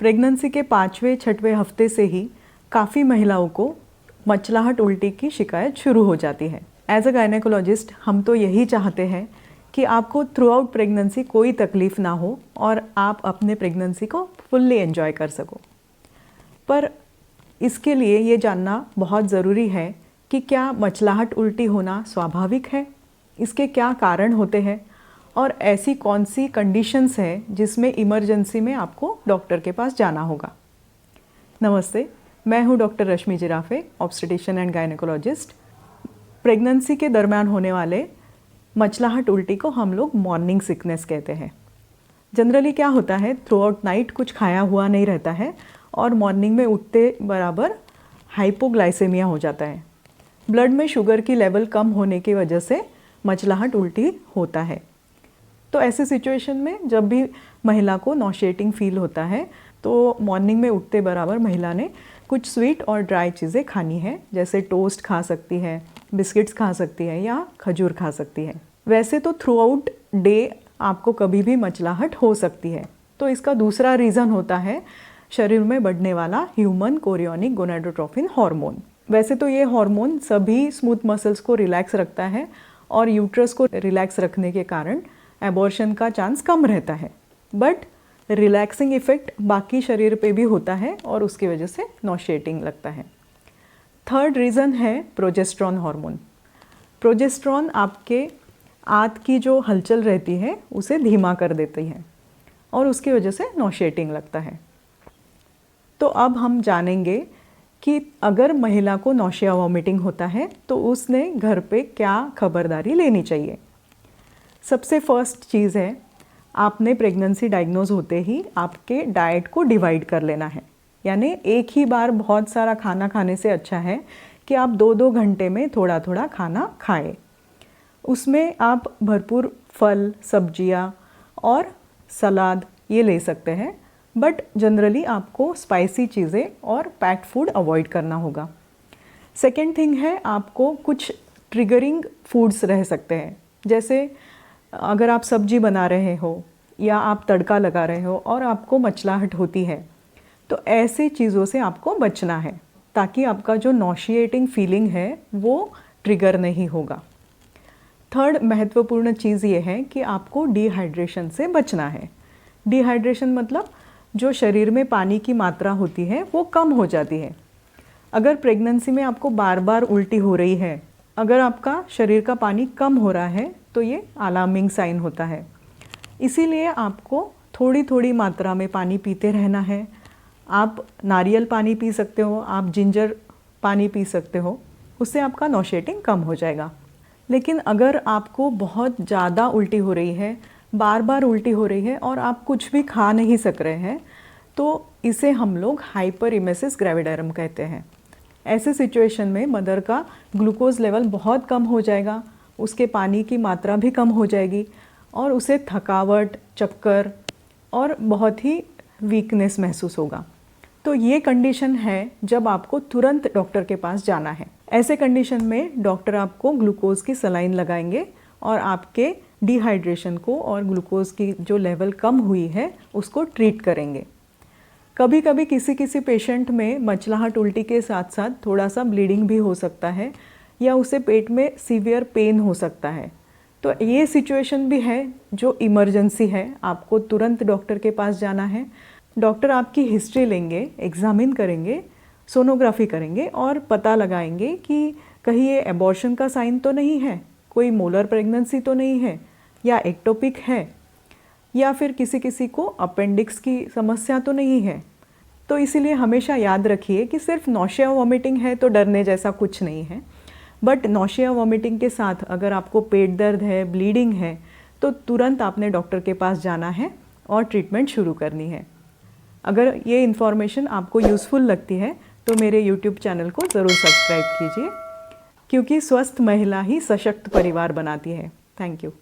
Pregnancy के 5वें-6वें हफ्ते से ही काफ़ी महिलाओं को मचलाहट उल्टी की शिकायत शुरू हो जाती है। एज अ गायनेकोलॉजिस्ट हम तो यही चाहते हैं कि आपको थ्रू आउट प्रेगनेंसी कोई तकलीफ़ ना हो और आप अपने प्रेगनेंसी को फुल्ली एंजॉय कर सको। पर इसके लिए ये जानना बहुत ज़रूरी है कि क्या मचलाहट उल्टी होना स्वाभाविक है, इसके क्या कारण होते हैं और ऐसी कौन सी कंडीशंस हैं जिसमें इमरजेंसी में आपको डॉक्टर के पास जाना होगा। नमस्ते, मैं हूं doctor Rashmi Jirafe, obstetrician and gynaecologist. Pregnancy के दरमियान होने वाले मचलाहट उल्टी को हम लोग मॉर्निंग सिकनेस कहते हैं। जनरली क्या होता है, थ्रू आउट नाइट कुछ खाया हुआ नहीं रहता है और मॉर्निंग में उठते बराबर हाइपोग्लाइसेमिया हो जाता है। ब्लड में शुगर की लेवल कम होने की वजह से मचलाहट उल्टी होता है। तो ऐसे सिचुएशन में जब भी महिला को नॉशिएटिंग फील होता है तो मॉर्निंग में उठते बराबर महिला ने कुछ स्वीट और ड्राई चीज़ें खानी है, जैसे टोस्ट खा सकती है, बिस्किट्स खा सकती है या खजूर खा सकती है। वैसे तो थ्रू आउट डे आपको कभी भी मचलाहट हो सकती है। तो इसका दूसरा रीज़न होता है शरीर में बढ़ने वाला ह्यूमन कोरियोनिक गोनाडोट्रोपिन हार्मोन। वैसे तो ये हार्मोन सभी स्मूथ मसल्स को रिलैक्स रखता है और यूट्रस को रिलैक्स रखने के कारण एबॉर्शन का चांस कम रहता है, बट रिलैक्सिंग इफ़ेक्ट बाकी शरीर पे भी होता है और उसकी वजह से नॉशिएटिंग लगता है। थर्ड रीज़न है प्रोजेस्टेरॉन हार्मोन। प्रोजेस्टेरॉन आपके आंत की जो हलचल रहती है उसे धीमा कर देती है और उसकी वजह से नॉशिएटिंग लगता है। तो अब हम जानेंगे कि अगर महिला को नौशिया वॉमिटिंग होता है तो उसने घर पे क्या खबरदारी लेनी चाहिए। सबसे फर्स्ट चीज़ है, आपने प्रेगनेंसी डायग्नोज होते ही आपके डाइट को डिवाइड कर लेना है। यानी एक ही बार बहुत सारा खाना खाने से अच्छा है कि आप 2-2 घंटे में थोड़ा थोड़ा खाना खाएं। उसमें आप भरपूर फल, सब्जियां और सलाद ये ले सकते हैं, बट जनरली आपको स्पाइसी चीज़ें और पैक्ड फूड अवॉइड करना होगा। सेकेंड थिंग है, आपको कुछ ट्रिगरिंग फूड्स रह सकते हैं, जैसे अगर आप सब्जी बना रहे हो या आप तड़का लगा रहे हो और आपको मचलाहट होती है तो ऐसी चीज़ों से आपको बचना है ताकि आपका जो नॉशिएटिंग फीलिंग है वो ट्रिगर नहीं होगा। थर्ड महत्वपूर्ण चीज़ ये है कि आपको डिहाइड्रेशन से बचना है। डिहाइड्रेशन मतलब जो शरीर में पानी की मात्रा होती है वो कम हो जाती है। अगर प्रेगनेंसी में आपको बार बार उल्टी हो रही है, अगर आपका शरीर का पानी कम हो रहा है तो ये अलार्मिंग साइन होता है। इसीलिए आपको थोड़ी थोड़ी मात्रा में पानी पीते रहना है। आप नारियल पानी पी सकते हो, आप जिंजर पानी पी सकते हो, उससे आपका नॉशिएटिंग कम हो जाएगा। लेकिन अगर आपको बहुत ज़्यादा उल्टी हो रही है, बार बार उल्टी हो रही है और आप कुछ भी खा नहीं सक रहे हैं तो इसे हम लोग हाइपरइमेसिस ग्रेविडारम कहते हैं। ऐसे सिचुएशन में मदर का ग्लूकोज लेवल बहुत कम हो जाएगा, उसके पानी की मात्रा भी कम हो जाएगी और उसे थकावट, चक्कर और बहुत ही वीकनेस महसूस होगा। तो ये कंडीशन है जब आपको तुरंत डॉक्टर के पास जाना है। ऐसे कंडीशन में डॉक्टर आपको ग्लूकोज की सलाइन लगाएंगे और आपके डिहाइड्रेशन को और ग्लूकोज की जो लेवल कम हुई है उसको ट्रीट करेंगे। कभी कभी किसी किसी पेशेंट में मचलाहट उल्टी के साथ साथ थोड़ा सा ब्लीडिंग भी हो सकता है या उसे पेट में सीवियर पेन हो सकता है। तो ये सिचुएशन भी है जो इमरजेंसी है, आपको तुरंत डॉक्टर के पास जाना है। डॉक्टर आपकी हिस्ट्री लेंगे, एग्जामिन करेंगे, सोनोग्राफी करेंगे और पता लगाएंगे कि कहीं ये एबॉर्शन का साइन तो नहीं है, कोई मोलर प्रेगनेंसी तो नहीं है या एक्टोपिक है या फिर किसी किसी को अपेंडिक्स की समस्या तो नहीं है। तो इसीलिए हमेशा याद रखिए कि सिर्फ नौशिया वॉमिटिंग है तो डरने जैसा कुछ नहीं है, बट नौशिया वॉमिटिंग के साथ अगर आपको पेट दर्द है, ब्लीडिंग है तो तुरंत आपने डॉक्टर के पास जाना है और ट्रीटमेंट शुरू करनी है। अगर ये इन्फॉर्मेशन आपको यूज़फुल लगती है तो मेरे यूट्यूब चैनल को ज़रूर सब्सक्राइब कीजिए, क्योंकि स्वस्थ महिला ही सशक्त परिवार बनाती है। Thank you.